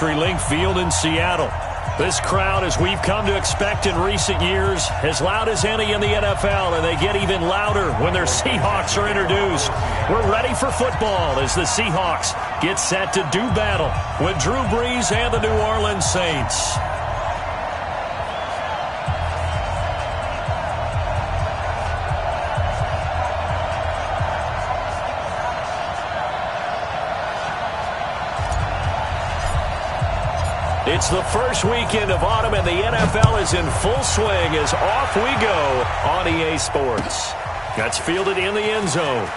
CenturyLink Field in Seattle. This crowd, as we've come to expect in recent years, as loud as any in the NFL, and they get even louder when their Seahawks are introduced. We're ready for football as the Seahawks get set to do battle with Drew Brees and the New Orleans Saints. It's the first weekend of autumn, and the NFL is in full swing as off we go on EA Sports. That's fielded in the end zone.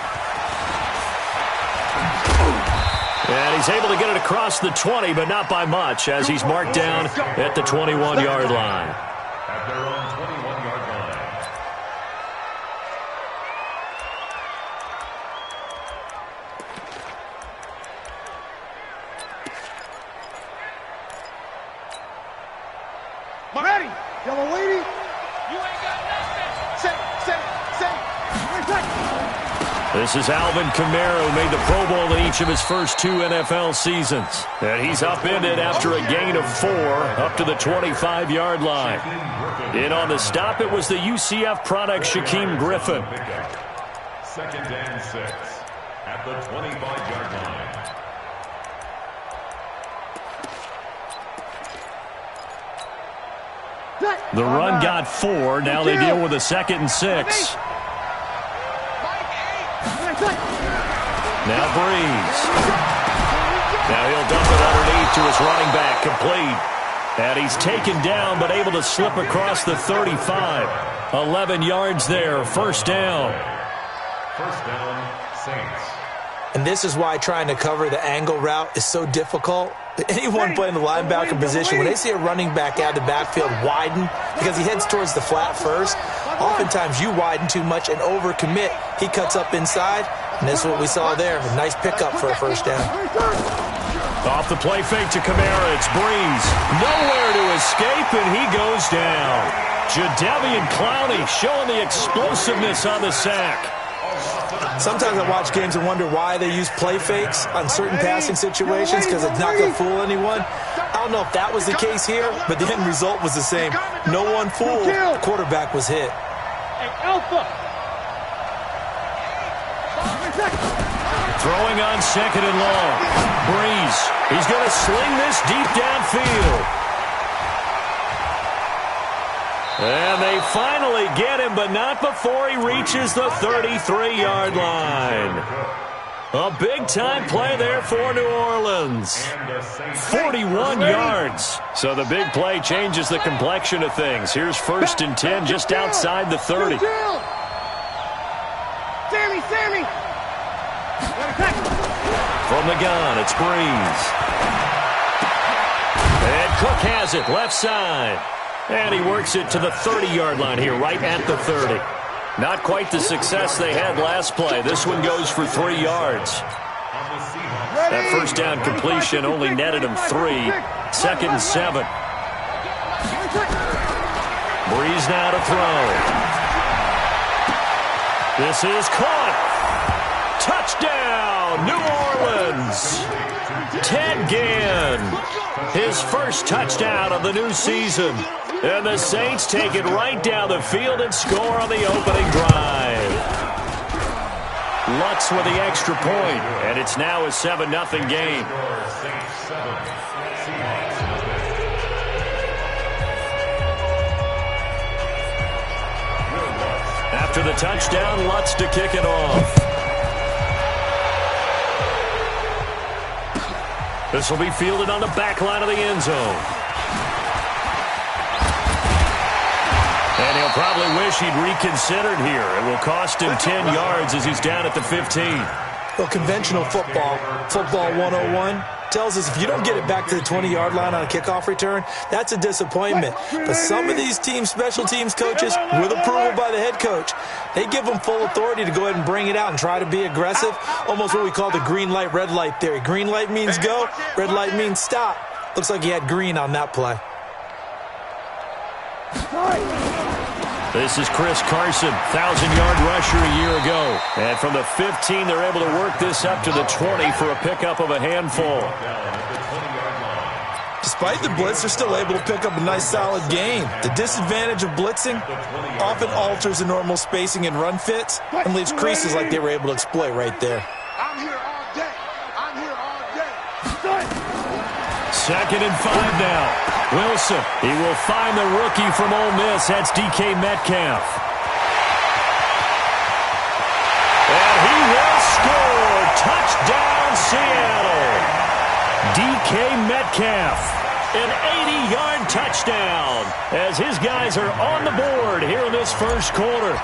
And he's able to get it across the 20, but not by much, as he's marked down at the 21-yard line. At their own 21-yard line. Ready, yellow lady. You ain't got nothing. Say. This is Alvin Kamara, who made the Pro Bowl in each of his first 2 NFL seasons. And he's upended after a gain of 4 up to the 25-yard line. In on the stop, it was the UCF product Shaquem Griffin. 2nd and 6 at the 25-yard line. The run got 4. Now they deal with a 2nd and 6. Now Brees. Now he'll dump it underneath to his running back, complete. And he's taken down, but able to slip across the 35. 11 yards there, first down. First down, Saints. And this is why trying to cover the angle route is so difficult. Anyone playing the linebacker position, when they see a running back out of the backfield widen, because he heads towards the flat first, oftentimes you widen too much and overcommit. He cuts up inside, and that's what we saw there. A nice pickup for a first down. Off the play fake to Kamara, it's Brees. Nowhere to escape, and he goes down. Jadeveon Clowney showing the explosiveness on the sack. Sometimes I watch games and wonder why they use play fakes on certain passing situations, because it's not going to fool anyone. I don't know if that was the case here, but the end result was the same. No one fooled. The quarterback was hit. Hey, Alpha. Throwing on 2nd and long. Brees. He's going to sling this deep downfield. And they finally get him, but not before he reaches the 33-yard line. A big-time play there for New Orleans. 41 yards. So the big play changes the complexion of things. Here's 1st and 10 just outside the 30. Sammy. From the gun, it's Brees. And Cook has it, left side. And he works it to the 30-yard line here, right at the 30. Not quite the success they had last play. This one goes for 3 yards. That first down completion only netted him 3. 2nd and 7. Brees now to throw. This is caught. Touchdown, New Orleans. Ted Ginn, his first touchdown of the new season. And the Saints take it right down the field and score on the opening drive. Lutz with the extra point, and it's now a 7-0 game. After the touchdown, Lutz to kick it off. This will be fielded on the back line of the end zone. And he'll probably wish he'd reconsidered here. It will cost him 10 yards as he's down at the 15. Well, conventional football 101, tells us if you don't get it back to the 20-yard line on a kickoff return, that's a disappointment. But some of these team special teams coaches, with approval by the head coach, they give them full authority to go ahead and bring it out and try to be aggressive, almost what we call the green light, red light theory. Green light means go, red light means stop. Looks like he had green on that play. This is Chris Carson, 1,000-yard rusher a year ago. And from the 15, they're able to work this up to the 20 for a pickup of a handful. Despite the blitz, they're still able to pick up a nice, solid gain. The disadvantage of blitzing often alters the normal spacing and run fits and leaves creases like they were able to exploit right there. I'm here all day. I'm here all day. 2nd and 5 now. Wilson, he will find the rookie from Ole Miss. That's DK Metcalf. And he will score. Touchdown, Seattle. DK Metcalf, an 80-yard touchdown as his guys are on the board here in this first quarter.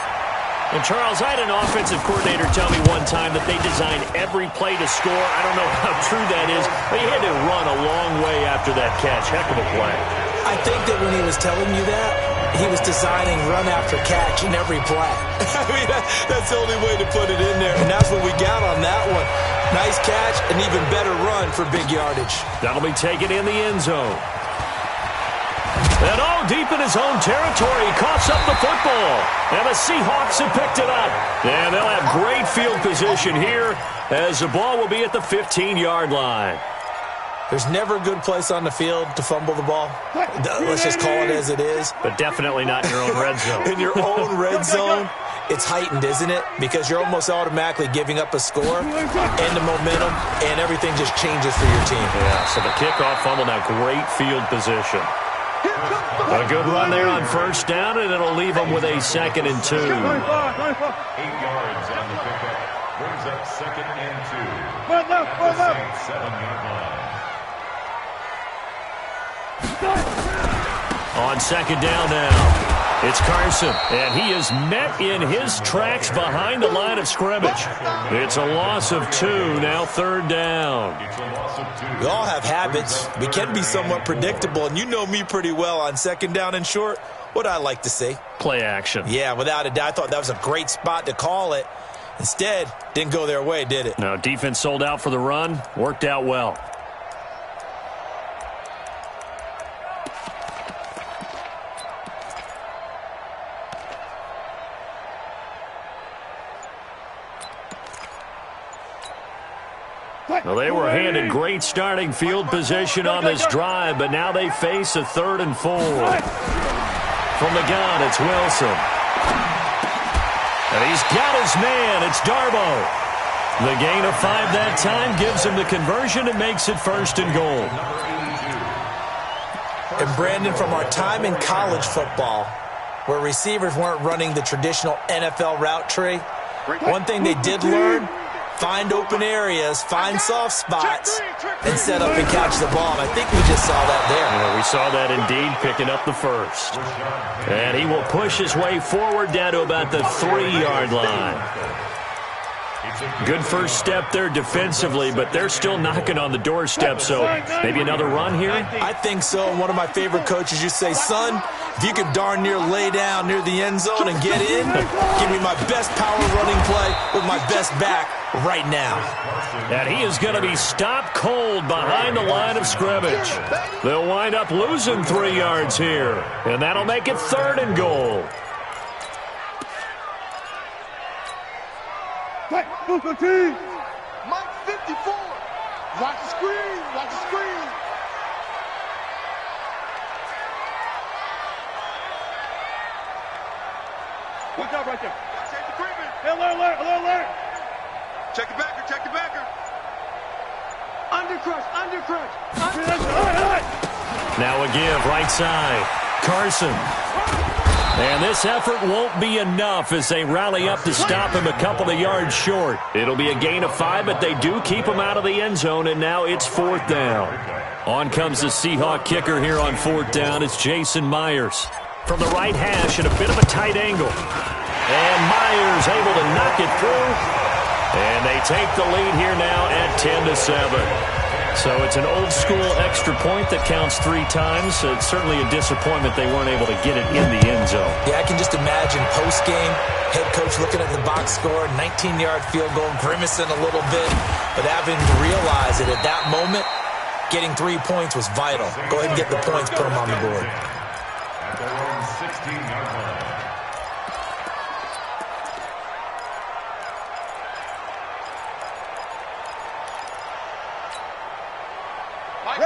And, Charles, I had an offensive coordinator tell me one time that they designed every play to score. I don't know how true that is, but he had to run a long way after that catch. Heck of a play. I think that when he was telling you that, he was designing run after catch in every play. I mean, that's the only way to put it in there, and that's what we got on that one. Nice catch, an even better run for big yardage. That'll be taken in the end zone. And all deep in his own territory, coughs up the football. And the Seahawks have picked it up. And they'll have great field position here as the ball will be at the 15-yard line. There's never a good place on the field to fumble the ball. Let's just call it as it is. But definitely not in your own red zone. In your own red zone, it's heightened, isn't it? Because you're almost automatically giving up a score and the momentum, and everything just changes for your team. Yeah, so the kickoff fumble, now great field position. A good run there on first down, and it'll leave them with a 2nd and 2. 8 yards on the pickup. Brings up 2nd and 2. At the Saints' 7-yard line. On 2nd down now. It's Carson, and he is met in his tracks behind the line of scrimmage. It's a loss of 2, now 3rd down. We all have habits. We can be somewhat predictable, and you know me pretty well on 2nd down and short. What I like to see. Play action. Yeah, without a doubt. I thought that was a great spot to call it. Instead, didn't go their way, did it? No, defense sold out for the run. Worked out well. Well, they were handed great starting field position on this drive, but now they face a 3rd and 4. From the gun, it's Wilson. And he's got his man. It's Darbo. The gain of 5 that time gives him the conversion and makes it 1st and goal. And, Brandon, from our time in college football, where receivers weren't running the traditional NFL route tree, one thing they did learn, find open areas, find soft spots, and set up and catch the ball. And I think we just saw that there. Yeah, we saw that indeed, picking up the 1st. And he will push his way forward down to about the 3-yard line. Good first step there defensively, but they're still knocking on the doorstep, so maybe another run here? I think so. And one of my favorite coaches used to say, son, if you can darn near lay down near the end zone and get in, give me my best power running play with my best back right now. And he is going to be stopped cold behind the line of scrimmage. They'll wind up losing 3 yards here, and that'll make it 3rd and goal. Mike 54. Watch the screen. Watch the screen. Good job right there. Check the equipment. Hey, alert. Check the backer. Check the backer. Undercrush. Now a give, right side. Carson. And this effort won't be enough as they rally up to stop him a couple of yards short. It'll be a gain of 5, but they do keep him out of the end zone, and now it's 4th down. On comes the Seahawk kicker here on 4th down. It's Jason Myers. From the right hash at a bit of a tight angle. And Myers able to knock it through. And they take the lead here now at 10-7. So it's an old-school extra point that counts 3 times. So it's certainly a disappointment they weren't able to get it in the end zone. Yeah, I can just imagine post-game, head coach looking at the box score, 19-yard field goal, grimacing a little bit, but having to realize that at that moment, getting 3 points was vital. Go ahead and get the points, put them on the board. At their own 16-yard line.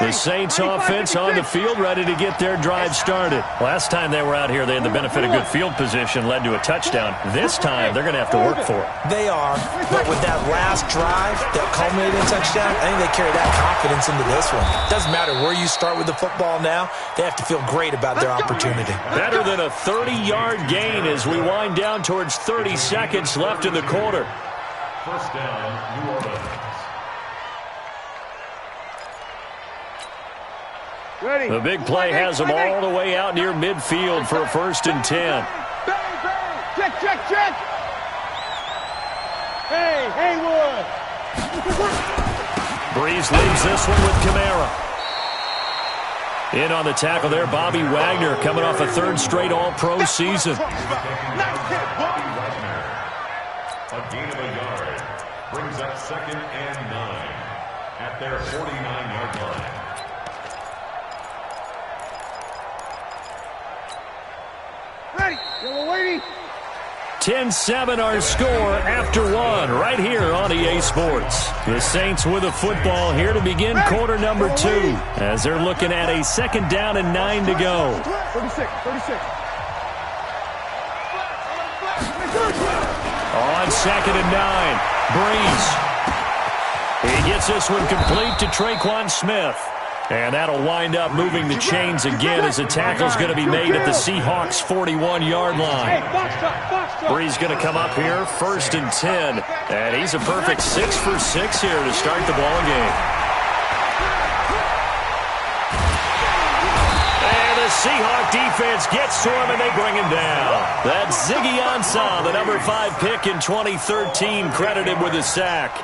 The Saints offense on the field, ready to get their drive started. Last time they were out here, they had the benefit of good field position, led to a touchdown. This time, they're going to have to work for it. They are, but with that last drive that culminated in touchdown, I think they carry that confidence into this one. Doesn't matter where you start with the football now, they have to feel great about their opportunity. Better than a 30-yard gain as we wind down towards 30 seconds left in the quarter. First down, New Orleans. Ready. The big play has them all the way out near midfield for a 1st and 10. Bang, bang. Check, check, check. Hey, Haywood. Breeze leaves this one with Kamara. In on the tackle there, Bobby Wagner coming off a 3rd straight All-Pro season. A gain of a yard brings up 2nd and 9 at their 49-yard line. Ready. We're waiting. 10-7 our score after 1 right here on EA Sports. The Saints with a football here to begin quarter number 2 as they're looking at a 2nd down and 9 to go. 36. On 2nd and 9, Breeze. He gets this one complete to Traquan Smith. And that'll wind up moving the chains again as the tackle's going to be made at the Seahawks' 41-yard line. Breeze going to come up here, 1st and 10. And he's a perfect 6 for 6 here to start the ball game. And the Seahawk defense gets to him, and they bring him down. That's Ziggy Ansah, the number 5 pick in 2013, credited with a sack.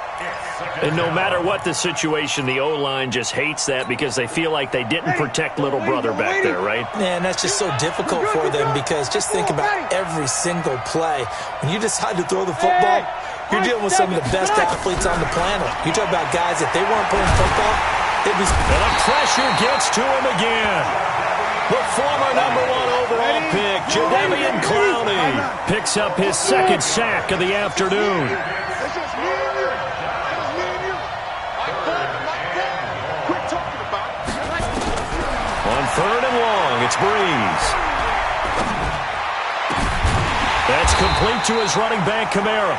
And no matter what the situation, the O-line just hates that because they feel like they didn't protect little brother back there, right? Yeah, and that's just so difficult for them because just think about every single play. When you decide to throw the football, you're dealing with some of the best athletes on the planet. You talk about guys, if they weren't playing football, they'd be... And the pressure gets to him again. The former number 1 overall pick, Jadeveon Clowney, picks up his 2nd sack of the afternoon. On 3rd and long, it's Breeze. That's complete to his running back, Kamara.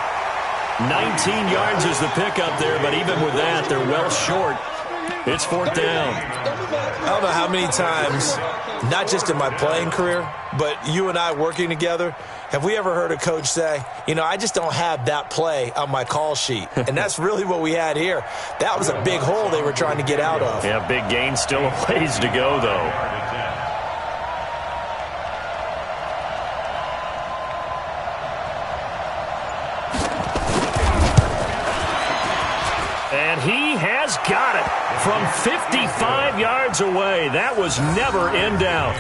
19 yards is the pickup there, but even with that, they're well short. It's 4th down. I don't know how many times, not just in my playing career, but you and I working together, have we ever heard a coach say, you know, I just don't have that play on my call sheet. And that's really what we had here. That was a big hole they were trying to get out of. Yeah, big gain, still a ways to go, though. And he has got it from 55 yards away. That was never in doubt.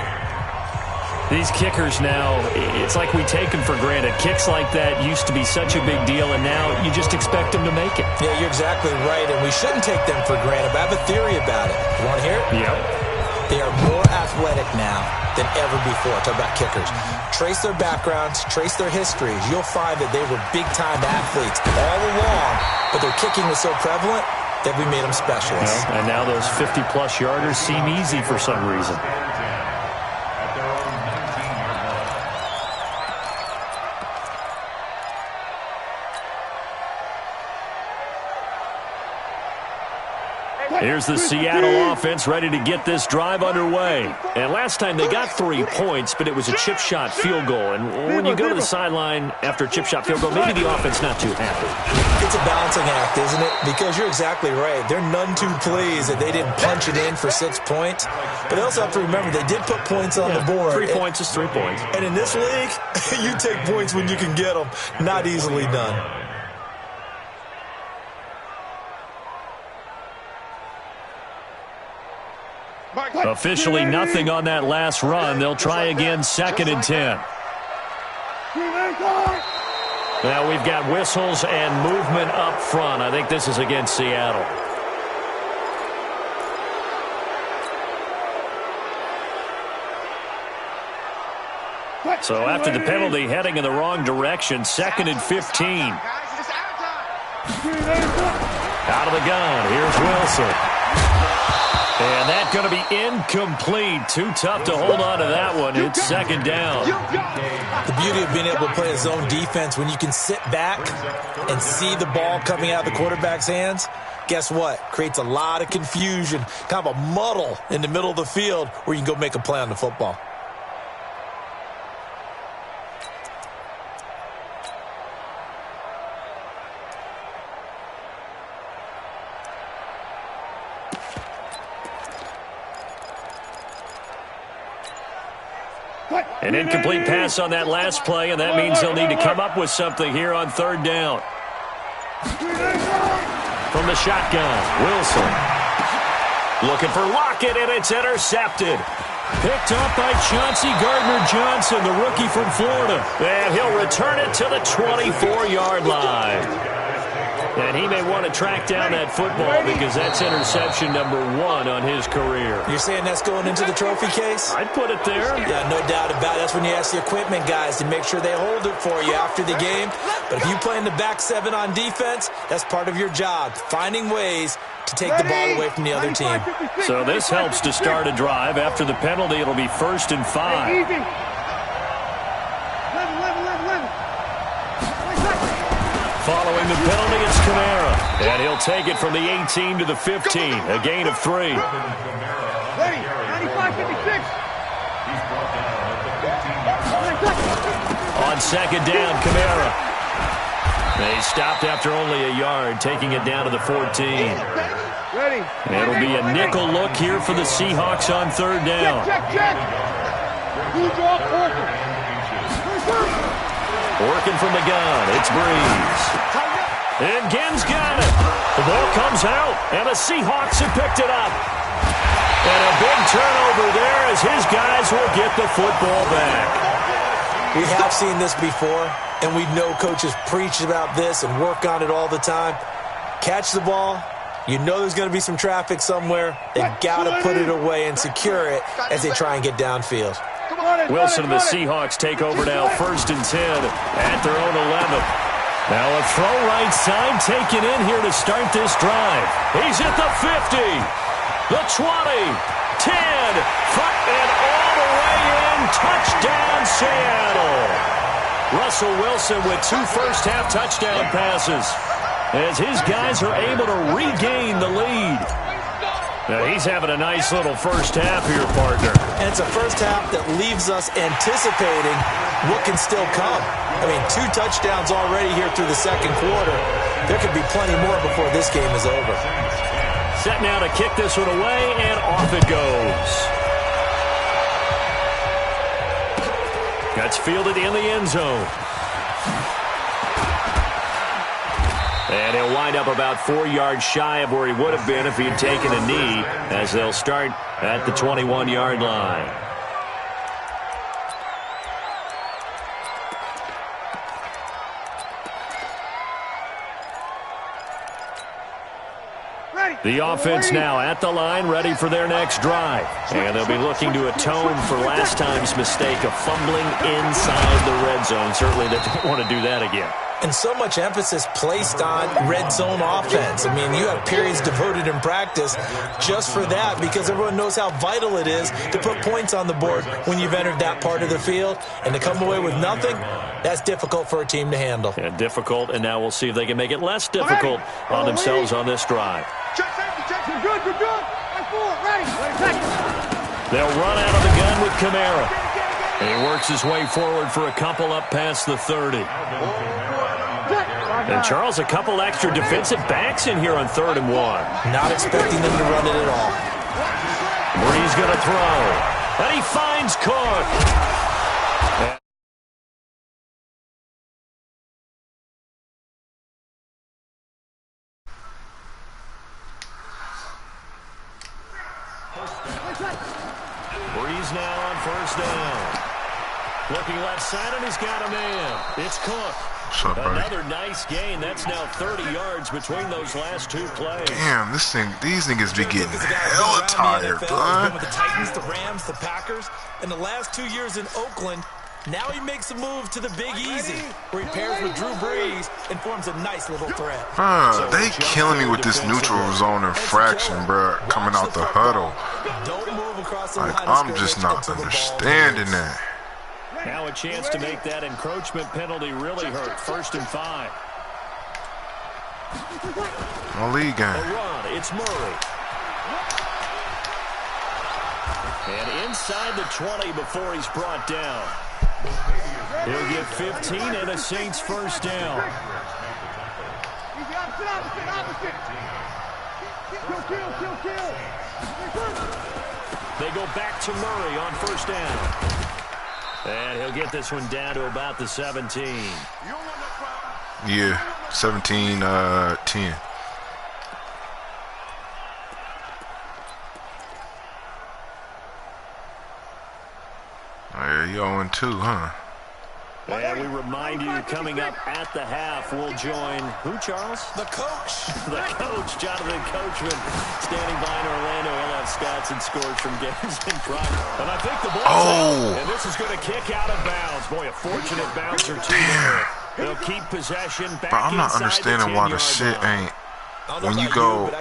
These kickers now, it's like we take them for granted. Kicks like that used to be such a big deal, and now you just expect them to make it. Yeah, you're exactly right, and we shouldn't take them for granted, but I have a theory about it. You want to hear it? Yep. They are more athletic now than ever before. Talk about kickers. Trace their backgrounds, trace their histories. You'll find that they were big-time athletes all along, but their kicking was so prevalent that we made them specialists. Well, and now those 50-plus yarders seem easy for some reason. Here's the Seattle offense ready to get this drive underway. And last time they got 3 points, but it was a chip shot field goal. And when you go to the sideline after a chip shot field goal, maybe the offense not too happy. It's a balancing act, isn't it? Because you're exactly right. They're none too pleased that they didn't punch it in for 6 points. But they also have to remember they did put points on the board. 3 points is 3 points. And in this league, you take points when you can get them. Not easily done. Officially nothing on that last run. They'll try again, 2nd and 10. Now we've got whistles and movement up front. I think this is against Seattle. So after the penalty, heading in the wrong direction, 2nd and 15. Out of the gun, here's Wilson. And that's going to be incomplete. Too tough to hold on to that one. It's second down. The beauty of being able to play a zone defense, when you can sit back and see the ball coming out of the quarterback's hands, guess what? Creates a lot of confusion, kind of a muddle in the middle of the field where you can go make a play on the football. An incomplete pass on that last play, and that means they'll need to come up with something here on third down. From the shotgun, Wilson. Looking for Lockett, and it's intercepted. Picked up by Chauncey Gardner-Johnson, the rookie from Florida. And he'll return it to the 24-yard line. And he may want to track down that football because that's interception number 1 on his career. You're saying that's going into the trophy case? I'd put it there. Yeah, no doubt about it. That's when you ask the equipment guys to make sure they hold it for you after the game. But if you play in the back 7 on defense, that's part of your job, finding ways to take the ball away from the other team. So this helps to start a drive. After the penalty, it'll be 1st and 5. Following the penalty, it's Kamara. And he'll take it from the 18 to the 15, a gain of 3. Ready, 95-56. On second down, Kamara. They stopped after only a yard, taking it down to the 14. Ready. It'll be a nickel look here for the Seahawks on third down. Check. Who draw Orkin? Working from the gun, it's Breeze. And Ginn's got it. The ball comes out, and the Seahawks have picked it up. And a big turnover there as his guys will get the football back. We have seen this before, and we know coaches preach about this and work on it all the time. Catch the ball. You know there's going to be some traffic somewhere. They've got to put it away and secure it as they try and get downfield. Wilson and the Seahawks take over now, 1st and 10 at their own 11. Now a throw right side taken in here to start this drive. He's at the 50, the 20, 10, and all the way in. Touchdown, Seattle. Russell Wilson with 2 first-half touchdown passes as his guys are able to regain the lead. Now he's having a nice little first half here, partner. And it's a first half that leaves us anticipating what can still come. I mean, 2 touchdowns already here through the second quarter. There could be plenty more before this game is over. Set now to kick this one away, and off it goes. That's fielded in the end zone. And he'll wind up about 4 yards shy of where he would have been if he had taken a knee, as they'll start at the 21-yard line. The offense now at the line, ready for their next drive. And they'll be looking to atone for last time's mistake of fumbling inside the red zone. Certainly they don't want to do that again. And so much emphasis placed on red zone offense. I mean, you have periods devoted in practice just for that because everyone knows how vital it is to put points on the board when you've entered that part of the field. And to come away with nothing, that's difficult for a team to handle. Yeah, difficult, and now we'll see if they can make it less difficult on themselves on this drive. You're good. Ready. They'll run out of the gun with Kamara. And he works his way forward for a couple up past the 30. And Charles, a couple extra defensive backs in here on 3rd and 1. Not expecting them to run it at all. Breeze going to throw. And he finds Cook. Breeze now on 1st down. Looking left side, and he's got a man. It's Cook. Another nice gain. That's now 30 yards between those last 2 plays. Damn, these niggas be getting hella tired, bro. The Titans, the Rams, the Packers. In the last 2 years in Oakland, Now he makes a move to the Big Easy, where he pairs with Drew Brees and forms a nice little threat. They killing me with this neutral zone infraction, bro, coming out the huddle. Don't move across the Like, line I'm just not understanding that. Now a chance to make that encroachment penalty really hurt. 1st and 5. My league game. The run, it's Murray. And inside the 20 before he's brought down. He'll get 15 and a Saints first down. They go back to Murray on 1st down. And he'll get this one down to about the 17. Yeah, 17-10. Yeah, you 0-2, huh? And we remind you, coming up at the half, we'll join who, Charles? The coach. The coach, Jonathan Coachman, standing by in Orlando. He'll have stats and scores from games in front. And I think the ball's out, and this is going to kick out of bounds. Boy, a fortunate bounce or two there. They'll keep possession back. But I'm not understanding why the shit ain't. When you go to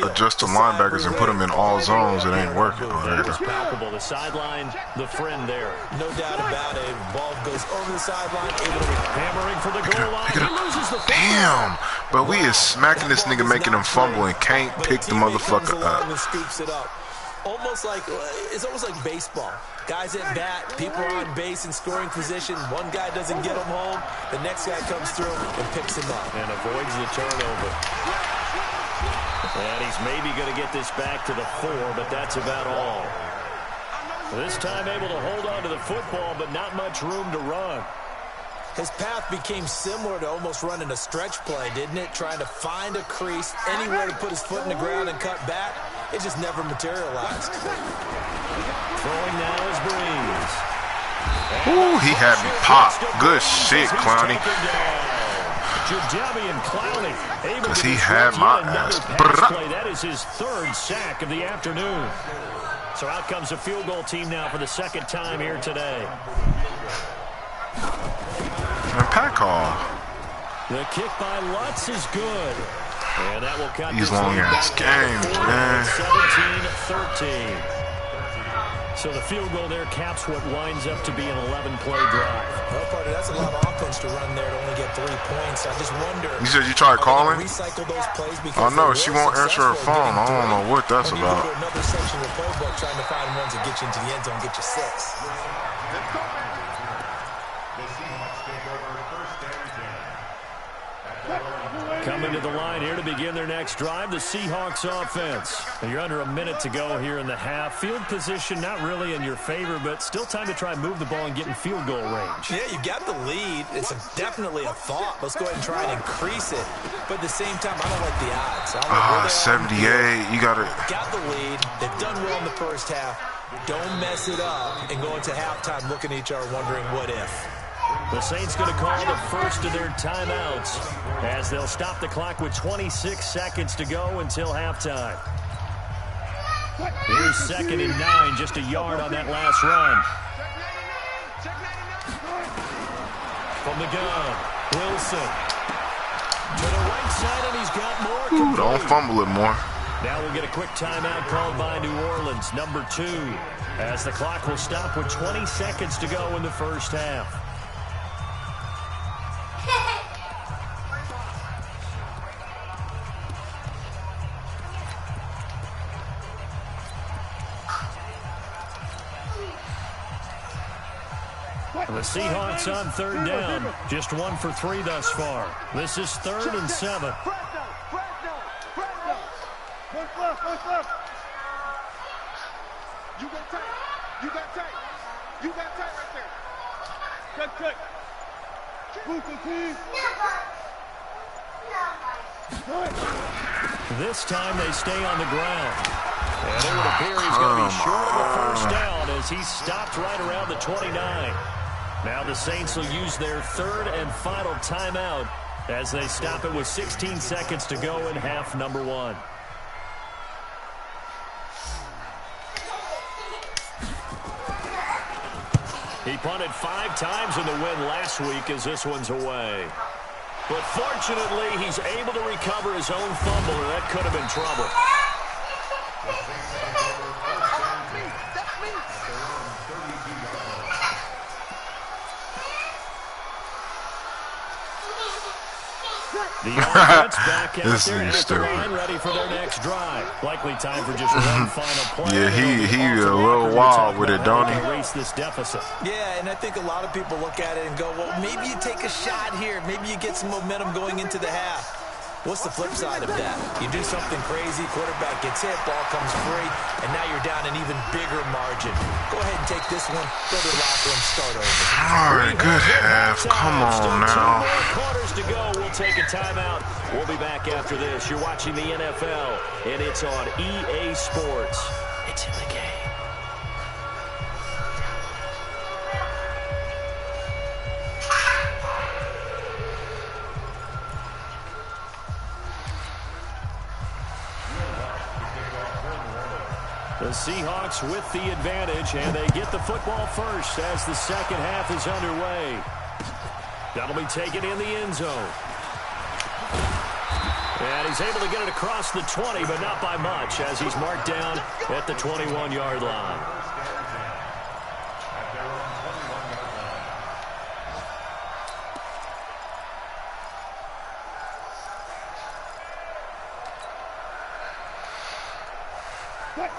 adjust the linebackers and put them in all zones, it ain't working. Palpable. The sideline, the friend there. No doubt about it. Ball goes over the sideline, able to hammering for the goal line. He loses the football. Damn. But we is smacking this nigga, making him fumble and can't pick the motherfucker up. Scoops it up. It's almost like baseball. Guys at bat, people are on base in scoring position. One guy doesn't get him home. The next guy comes through and picks him up. And avoids the turnover. And he's maybe going to get this back to the 4, but that's about all. This time able to hold on to the football, but not much room to run. His path became similar to almost running a stretch play, didn't it? Trying to find a crease, anywhere to put his foot in the ground and cut back. It just never materialized. Throwing now is Brees. Ooh, he had me popped. Good shit, Clowney. Because he had my ass. That is his 3rd sack of the afternoon. So out comes the field goal team now for the 2nd time here today. And pack call. The kick by Lutz is good. And that will cut these long-ass games, man. 17-13. So the field goal there caps what winds up to be an 11-play drive. Well, partner, that's a lot of offense to run there to only get 3 points. I just wonder. You said you tried calling? Recycle those plays because oh no, she won't answer her phone. I don't know what that's about. Another section of the playbook trying to find ones that get you into the end zone, get you 6. Coming to the line here to begin their next drive, the Seahawks offense. And you're under a minute to go here in the half. Field position not really in your favor, but still time to try and move the ball and get in field goal range. Yeah, you got the lead. It's definitely a thought. Let's go ahead and try and increase it. But at the same time, I don't like the odds. 78. You got it. Got the lead. They've done well in the first half. Don't mess it up and go into halftime looking at each other wondering what if. The Saints going to call the first of their timeouts as they'll stop the clock with 26 seconds to go until halftime. Here's 2nd and 9, just a yard on that last run. From the gun, Wilson. To the right side, and he's got more. Ooh, don't fumble it more. Now we'll get a quick timeout called by New Orleans, number 2, as the clock will stop with 20 seconds to go in the first half. The Seahawks on 3rd down. Just 1 for 3 thus far. This is 3rd and 7. You got tight. You got tight. You got tight right there. Cut. This time they stay on the ground. And it would appear he's going to be short of a first down as he's stopped right around the 29. Now the Saints will use their 3rd and final timeout as they stop it with 16 seconds to go in half number 1. He punted 5 times in the win last week as this one's away. But fortunately, he's able to recover his own fumble, or that could have been trouble. The offense back out there at the line, ready for their next drive. Likely time for just one final play. Yeah, he a little wild with it, don't he? Erase this deficit. Yeah, and I think a lot of people look at it and go, well, maybe you take a shot here. Maybe you get some momentum going into the half. What's the flip side of that? You do something crazy, quarterback gets hit, ball comes free, and now you're down an even bigger margin. Go ahead and take this one, go to the locker room, start over. All right, good half. Come on now. 2 more quarters to go. We'll take a timeout. We'll be back after this. You're watching the NFL, and it's on EA Sports. It's in the game. The Seahawks with the advantage, and they get the football first as the second half is underway. That'll be taken in the end zone. And he's able to get it across the 20, but not by much, as he's marked down at the 21-yard line.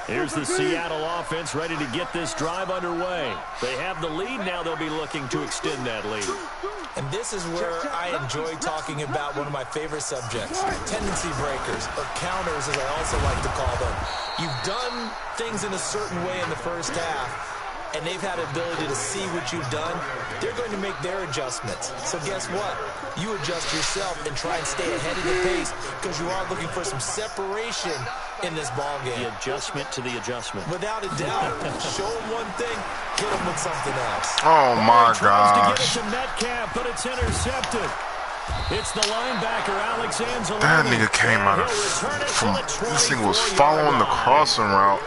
Here's the Seattle offense ready to get this drive underway. They have the lead. Now they'll be looking to extend that lead. And this is where I enjoy talking about one of my favorite subjects, tendency breakers, or counters as I also like to call them. You've done things in a certain way in the first half, and they've had the ability to see what you've done. They're going to make their adjustments. So guess what? You adjust yourself and try and stay ahead of the pace because you are looking for some separation in this ball game. The adjustment to the adjustment. Without a doubt. Show them one thing, hit them with something else. Oh, my Tries to get it gosh. to Metcalf, but it's intercepted. It's the linebacker, Alex Anzalone. That nigga came out of... This thing was following the crossing route.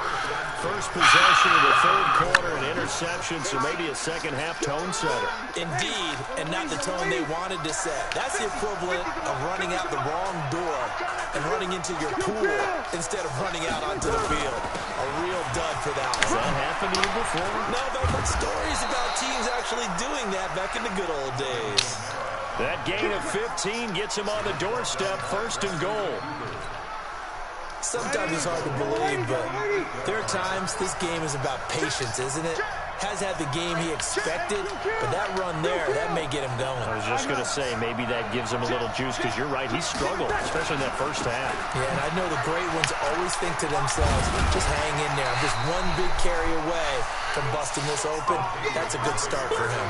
First possession of the third quarter, an interception, so maybe a second-half tone setter. Indeed, and not the tone they wanted to set. That's the equivalent of running out the wrong door and running into your pool instead of running out onto the field. A real dud for that one. Has that happened to you before? No, but I've heard stories about teams actually doing that back in the good old days. That gain of 15 gets him on the doorstep, first and goal. Sometimes it's hard to believe, but there are times this game is about patience, isn't it? Has had the game he expected, but that run there, that may get him going. I was just going to say, maybe that gives him a little juice, because you're right, he struggled, especially in that first half. Yeah, and I know the great ones always think to themselves, just hang in there. I'm just one big carry away from busting this open. That's a good start for him.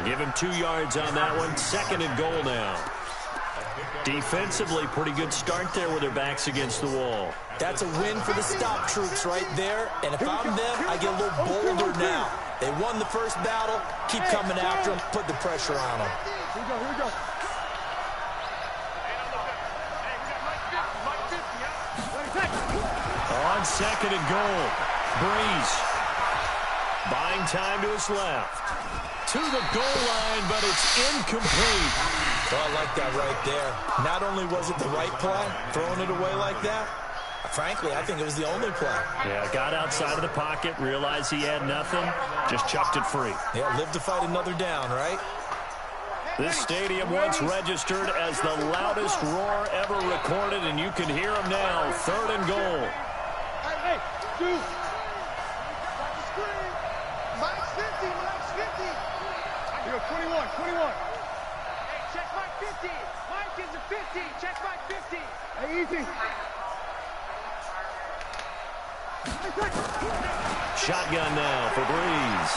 Give him 2 yards on that one, second and goal now. Defensively, pretty good start there with their backs against the wall. That's a win for the stop troops right there. And if I'm them, I get a little bolder now. They won the first battle. Keep coming after them. Put the pressure on them. Here we go. On second and goal, Breeze buying time to his left. To the goal line, but it's incomplete. Oh, I like that right there. Not only was it the right play, throwing it away like that, frankly, I think it was the only play. Yeah, got outside of the pocket, realized he had nothing, just chucked it free. Yeah, live to fight another down, right? This stadium once registered as the loudest roar ever recorded, and you can hear him now. Third and goal. Hey, dude. Mike's 50. You go 21. Hey, check Mike 50. Mike is a 50. Check Mike 50. Hey, easy. Shotgun now for Breeze.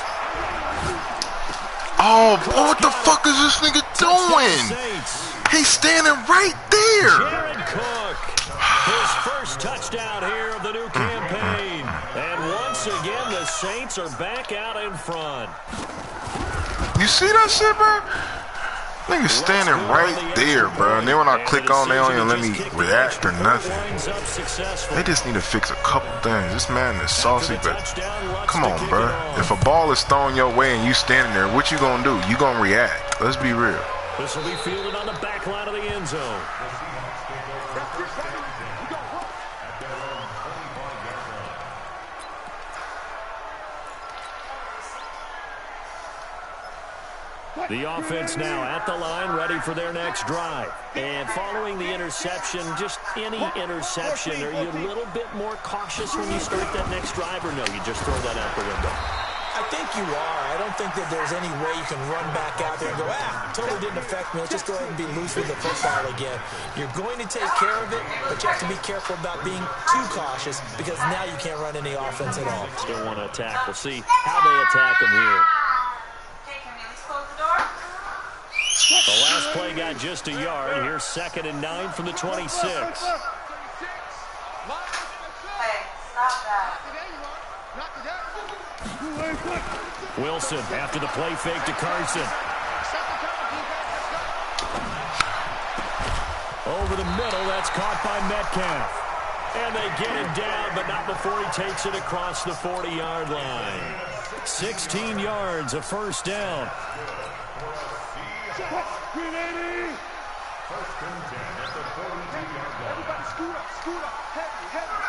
Oh, what the fuck is this nigga doing? He's standing right there. Jared Cook, his first touchdown here of the new campaign. And once again, the Saints are back out in front. You see that shit, bro? Niggas standing right there, bro. And then when I click on, they don't even let me react or nothing. They just need to fix a couple things. This man is saucy, but come on, bro. If a ball is thrown your way and you standing there, what you gonna do? You gonna react. Let's be real. This will be fielded on the back line of the end zone. The offense now at the line, ready for their next drive. And following the interception, just any interception, are you a little bit more cautious when you start that next drive, or no, you just throw that out the window? I think you are. I don't think that there's any way you can run back out there and go, totally didn't affect me. Let's just go ahead and be loose with the football again. You're going to take care of it, but you have to be careful about being too cautious because now you can't run any offense at all. Still want to attack. We'll see how they attack them here. The last play got just a yard. Here's 2nd and 9 from the 26. Hey, stop that. Wilson after the play fake to Carson. Over the middle, that's caught by Metcalf. And they get him down, but not before he takes it across the 40-yard line. 16 yards, a first down. Everybody scoot up, heavy.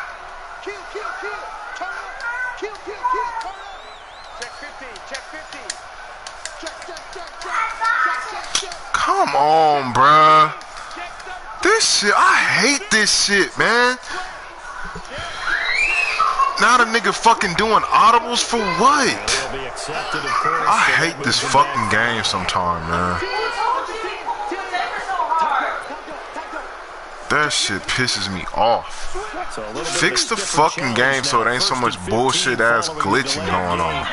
Kill, turn up. Kill, turn up. Check 15, check 15. Check. Come on, bruh. This shit, I hate this shit, man. Now the nigga fucking doing audibles for what? I hate this fucking game sometime, man. That shit pisses me off. Fix the fucking game so it ain't so much bullshit ass glitching going on.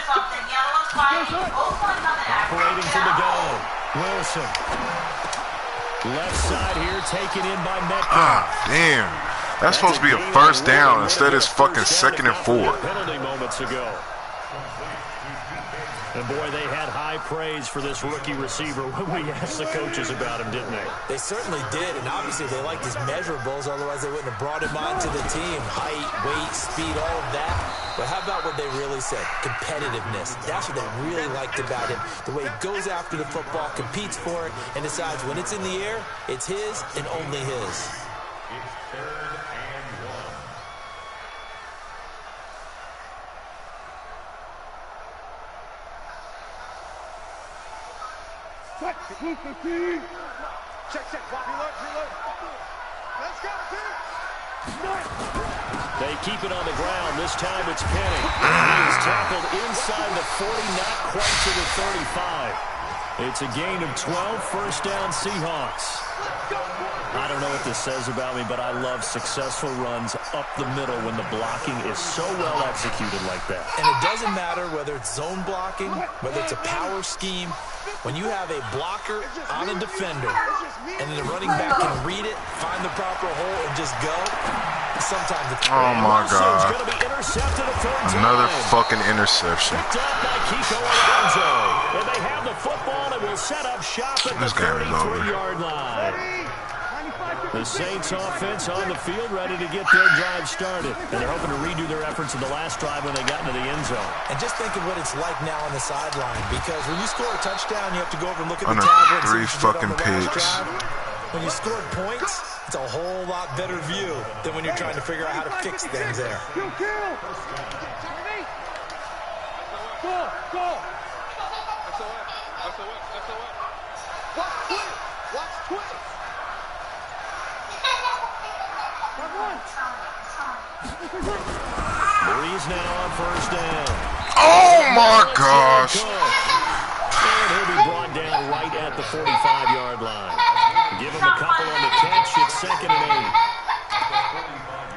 Operating from the goal. Wilson. Left side here taken in by Metcalf. Ah, damn. That's supposed to be a first down. Instead it's fucking 2nd and 4. Penalty moments ago. And boy, they had high praise for this rookie receiver when we asked the coaches about him, didn't they? They certainly did, and obviously they liked his measurables, otherwise they wouldn't have brought him onto the team. Height, weight, speed, all of that. But how about what they really said? Competitiveness. That's what they really liked about him. The way he goes after the football, competes for it, and decides when it's in the air, it's his and only his. It's 3rd and 1. Check, reload. Let's go, team. They keep it on the ground. This time it's Penny. He is tackled inside the 40, not quite to the 35. It's a gain of 12, first down Seahawks. I don't know what this says about me, but I love successful runs up the middle when the blocking is so well executed like that. And it doesn't matter whether it's zone blocking, whether it's a power scheme. When you have a blocker on a defender and the running back can read it, find the proper hole, and just go, sometimes it's... Oh, my God. Another fucking interception. And they have the football and will set up shop at the 33-yard line. The Saints offense on the field, ready to get their drive started. And they're hoping to redo their efforts in the last drive when they got into the end zone. And just think of what it's like now on the sideline, because when you score a touchdown, you have to go over and look at the tablet. Under 3 fucking pigs. When you scored points, it's a whole lot better view than when you're trying to figure out how to fix things there. Go. Watch twist. Breeze now on first down. Oh my gosh. And he'll be brought down right at the 45-yard line. Give him a couple on the catch. It's 2nd and 8.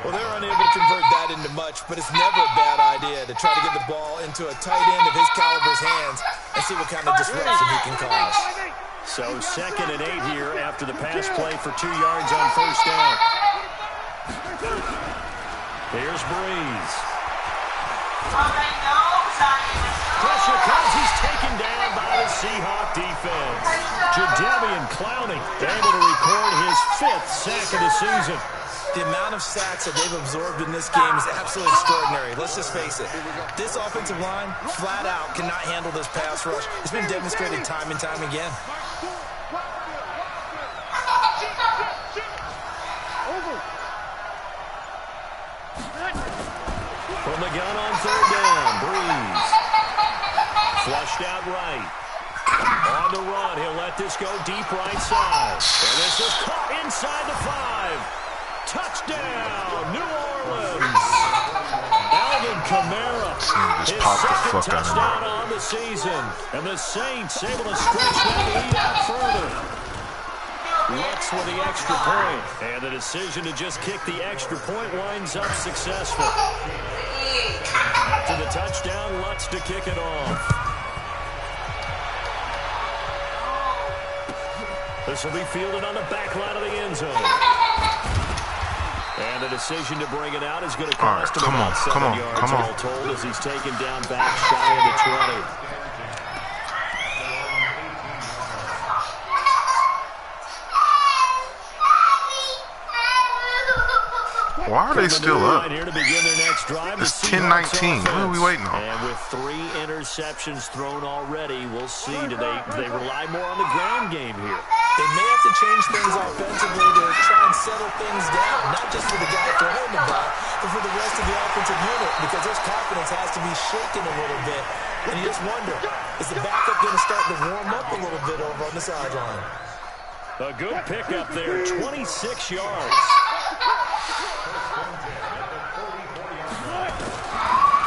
Well, they're unable to convert that into much, but it's never a bad idea to try to get the ball into a tight end of his caliber's hands and see what kind of disruption he can cause. So 2nd and 8 here after the pass play for 2 yards on first down. Here's Breeze. Pressure comes. He's taken down by the Seahawk defense. Devian Clowney able to record his 5th sack of the season. The amount of sacks that they've absorbed in this game is absolutely extraordinary. Let's just face it. This offensive line, flat out, cannot handle this pass rush. It's been demonstrated time and time again. From the gun on 3rd down, Breeze. Flushed out right. On the run, he'll let this go deep right side. And this is caught inside the 5. Touchdown, New Orleans. Alvin Kamara, his second touchdown on the season. And the Saints able to stretch that lead out further. Lutz with the extra point. And the decision to just kick the extra point winds up successful. After the touchdown, Lutz to kick it off. This will be fielded on the back line of the end zone. And the decision to bring it out is going to cost him about 7 yards all told as he's taken down back shy of the 20. Why are they still up? It's 10-19. What are we waiting on? And with 3 interceptions thrown already, we'll see. Do they rely more on the ground game here? They may have to change things offensively to try and settle things down, not just for the guy throwing the ball, but for the rest of the offensive unit, because their confidence has to be shaken a little bit. And you just wonder, is the backup going to start to warm up a little bit over on the sideline? A good pickup there, 26 yards.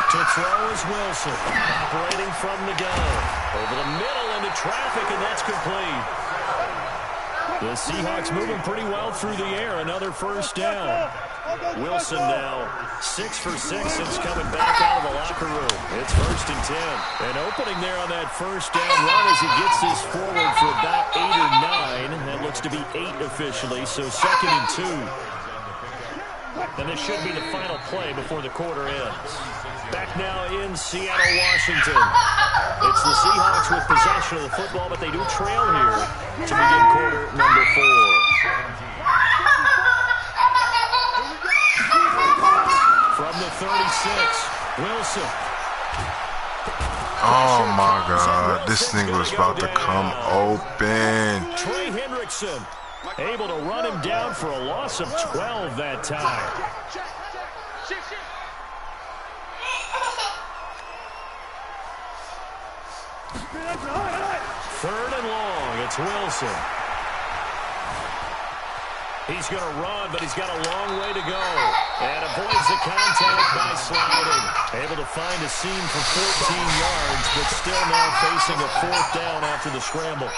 To throw is Wilson, operating from the gun. Over the middle into traffic, and that's complete. The Seahawks moving pretty well through the air. Another 1st down. Wilson now 6 for 6 since coming back out of the locker room. It's 1st and 10. And opening there on that 1st down run as he gets this forward for about 8 or 9. That looks to be 8 officially, so 2nd and 2. And this should be the final play before the quarter ends. Back now in Seattle, Washington. It's the Seahawks with possession of the football, but they do trail here to begin quarter number 4. From the 36, Wilson. Oh, my God. This nigga was about to come open. Trey Hendrickson able to run him down for a loss of 12 that time. 3rd and long. It's Wilson. He's going to run, but he's got a long way to go. And avoids the contact by sliding. Able to find a seam for 14 yards, but still now facing a 4th down after the scramble.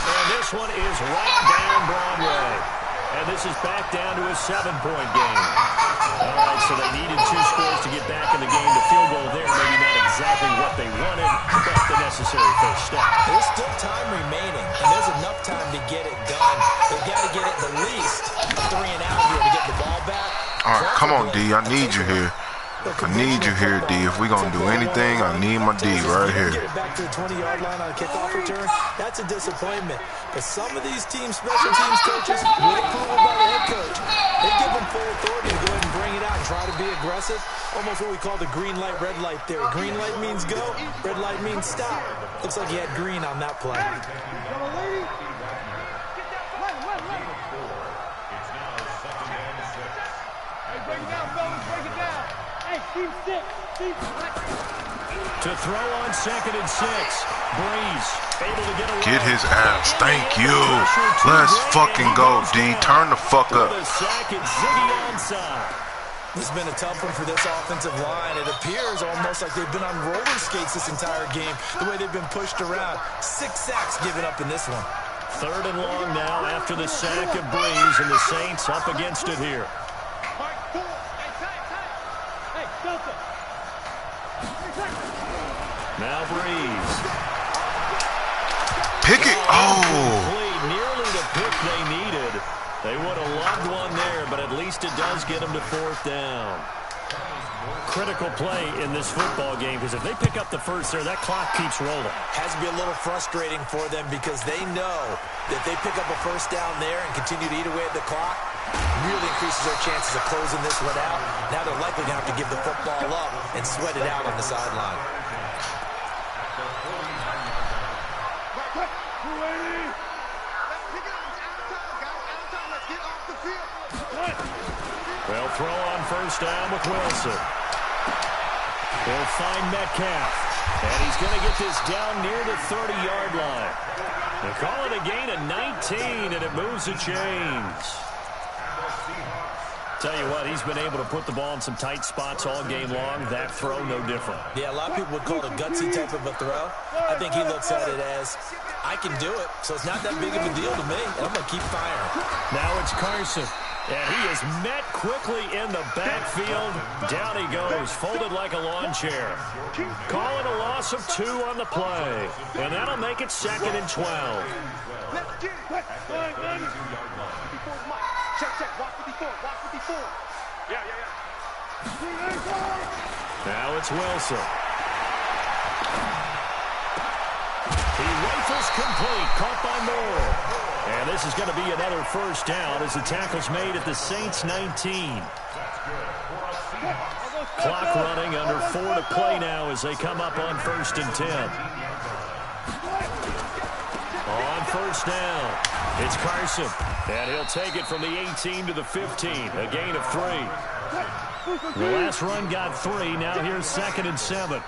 And this one is right down Broadway. And this is back down to a 7-point game. All right, so they needed 2 scores to get back in the game. The field goal there, maybe not exactly what they wanted, but the necessary first step. There's still time remaining, and there's enough time to get it done. They've got to get it the least a 3 and out here to get the ball back. All right, come on, D. I need you here. I need you here, D. If we're going to do anything, I need my D right here. Get it back to the 20-yard line on a kickoff return, that's a disappointment. But some of these special teams coaches, with approval by the head coach, they give them full authority to go ahead and bring it out and try to be aggressive. Almost what we call the green light, red light theory. Green light means go, red light means stop. Looks like he had green on that play. To throw on 2nd and 6. Breeze able to get away. Get his ass. Thank you. Let's fucking go, D. Turn the fuck up. This has been a tough one for this offensive line. It appears almost like they've been on roller skates this entire game, the way they've been pushed around. 6 sacks given up in this one. 3rd and long now after the sack of Breeze, and the Saints up against it here. Now Breeze. Pick it. Oh. Nearly the pick they needed. They would have loved one there, but at least it does get them to 4th down. Critical play in this football game, because if they pick up the first there, that clock keeps rolling. Has to be a little frustrating for them because they know that they pick up a first down there and continue to eat away at the clock, really increases their chances of closing this one out. Now they're likely going to have to give the football up and sweat it out on the sideline. They'll throw on first down with Wilson. They'll find Metcalf. And he's going to get this down near the 30-yard line. They call it a gain of 19, and it moves the chains. Tell you what, he's been able to put the ball in some tight spots all game long. That throw, no different. Yeah, a lot of people would call it a gutsy type of a throw. I think he looks at it as, I can do it, so it's not that big of a deal to me, and I'm going to keep firing. Now it's Carson. And he is met quickly in the backfield. Down he goes, folded like a lawn chair. Calling a loss of 2 on the play. And that'll make it 2nd and 12. Now it's Wilson. He rifles complete, caught by Moore. And this is going to be another first down as the tackle's made at the Saints 19. Clock running, under 4 to play now as they come up on 1st and 10. On first down, it's Carson. And he'll take it from the 18 to the 15, a gain of 3. The last run got 3, now here's 2nd and 7.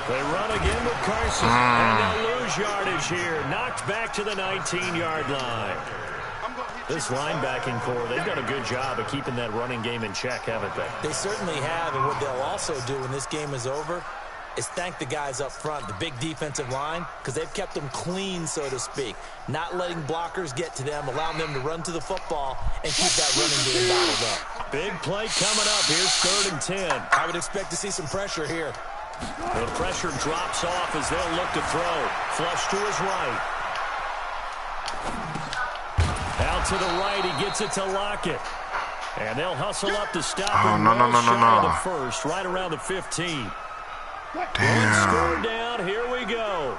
They run again with Carson, and they'll lose yardage here. Knocked back to the 19-yard line. This linebacking core, they've done a good job of keeping that running game in check, haven't they? They certainly have, and what they'll also do when this game is over is thank the guys up front, the big defensive line, because they've kept them clean, so to speak. Not letting blockers get to them, allowing them to run to the football and keep that running game bottled up. Big play coming up. Here's 3rd and 10. I would expect to see some pressure here. The pressure drops off as they'll look to throw. Flush to his right. Out to the right, he gets it to Lockett. And they'll hustle up to stop him. No. The first, right around the 15. Damn. Score down, here we go.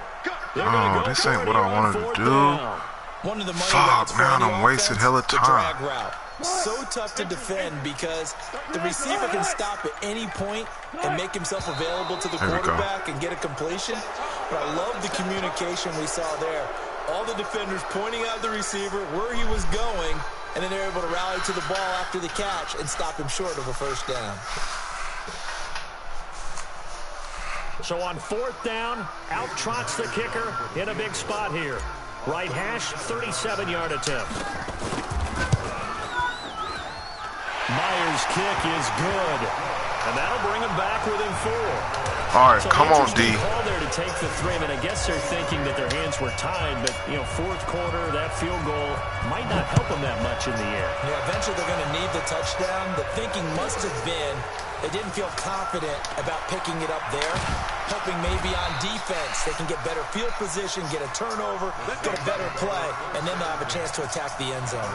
Oh, this ain't what I wanted to do. One of the money Fuck, man, I'm wasted hella time. Drag route. So tough to defend because the receiver can stop at any point and make himself available to the quarterback and get a completion. But I love the communication we saw there. All the defenders pointing out the receiver where he was going, and then they're able to rally to the ball after the catch and stop him short of a first down. So on 4th down, out trots the kicker in a big spot here. Right hash, 37-yard attempt. Myers' kick is good, and that'll bring him back within 4. All right, so come on, D. Call there to take the 3. I mean, I guess they're thinking that their hands were tied, but, you know, 4th quarter, that field goal might not help them that much in the air. Yeah, eventually they're going to need the touchdown. The thinking must have been they didn't feel confident about picking it up there, hoping maybe on defense they can get better field position, get a turnover, get a better play, and then they'll have a chance to attack the end zone.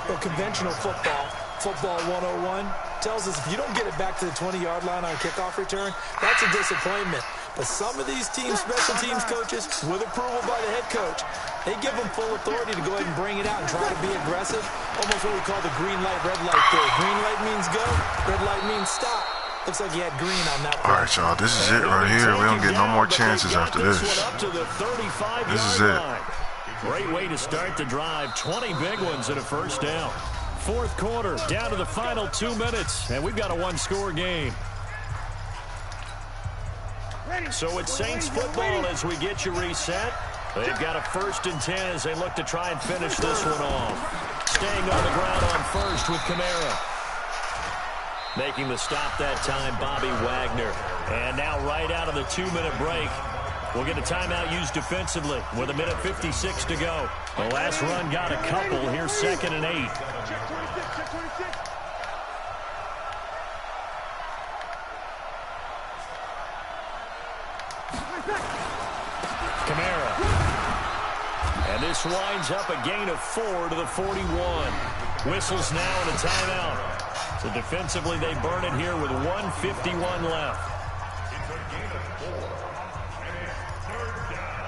Well, conventional football 101, tells us if you don't get it back to the 20-yard line on a kickoff return, that's a disappointment. But some of these teams, special teams coaches, with approval by the head coach, they give them full authority to go ahead and bring it out and try to be aggressive. Almost what we call the green light, red light theory. Green light means go, red light means stop. Looks like he had green on that one. All right, y'all, this is it right here. We don't get no more chances after this. This is it. Great way to start the drive. 20 big ones and a first down. 4th quarter, down to the final 2 minutes, and we've got a 1-score game. So it's Saints football as we get you reset. They've got a 1st and 10 as they look to try and finish this one off. Staying on the ground on first with Kamara. Making the stop that time, Bobby Wagner. And now right out of the 2-minute break, we'll get a timeout used defensively with 1:56 to go. The last run got a couple. Here's 2nd and 8. Kamara. And this winds up a gain of 4 to the 41. Whistles now and a timeout. So defensively, they burn it here with 1:51 left. It's a gain of 4, and it's third down.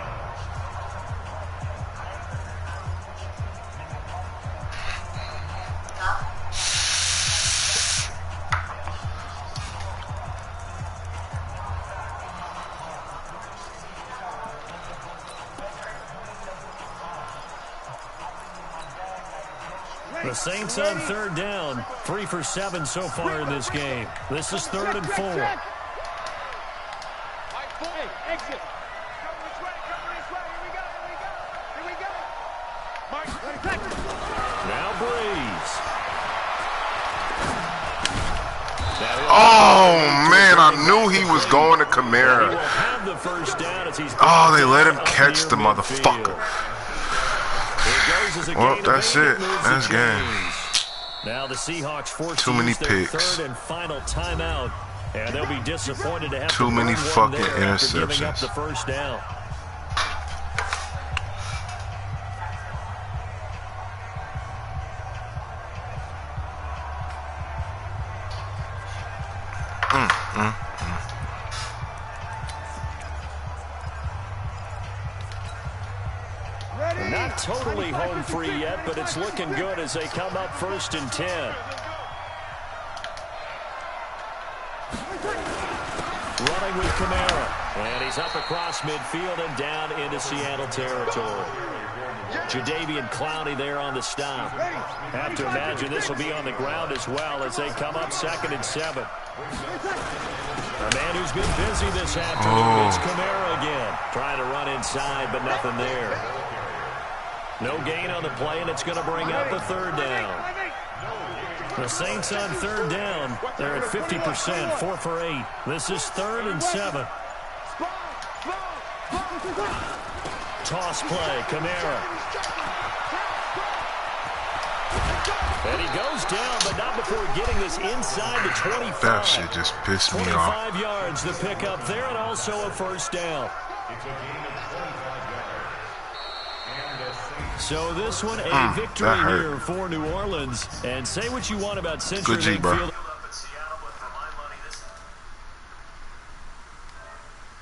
The Saints on third down, 3 for 7 so far in this game. This is 3rd and 4. Exit. Cover this way. Here we go. Mark, Now Breeze. Oh, man, I knew he was going to He will Kamara. have the first down as he's Oh, they let him catch the motherfucker. Well, that's it. That's game. Now the Seahawks forced Too to many use their picks. 3rd and final timeout, and they'll be disappointed to have Too to many burn one fucking there after giving up interceptions. the first down. Not totally home free yet, but it's looking good as they come up 1st and 10. Running with Kamara. And he's up across midfield and down into Seattle territory. Jadeveon Clowney there on the stop. Have to imagine this will be on the ground as well as they come up 2nd and 7. A man who's been busy this afternoon. It's Kamara again. Trying to run inside, but nothing there. No gain on the play, and it's going to bring up a 3rd down. The Saints on 3rd down. They're at 50%, 4 for 8. This is 3rd and 7. Toss play, Kamara. And he goes down, but not before getting this inside the 25. That shit just pissed me off. 25 yards, the pickup there, and also a 1st down. It's a gain of 25 yards. And the Saints So this one, a victory that hurt. here for New Orleans. And say what you want about Central Good G, bro. Field.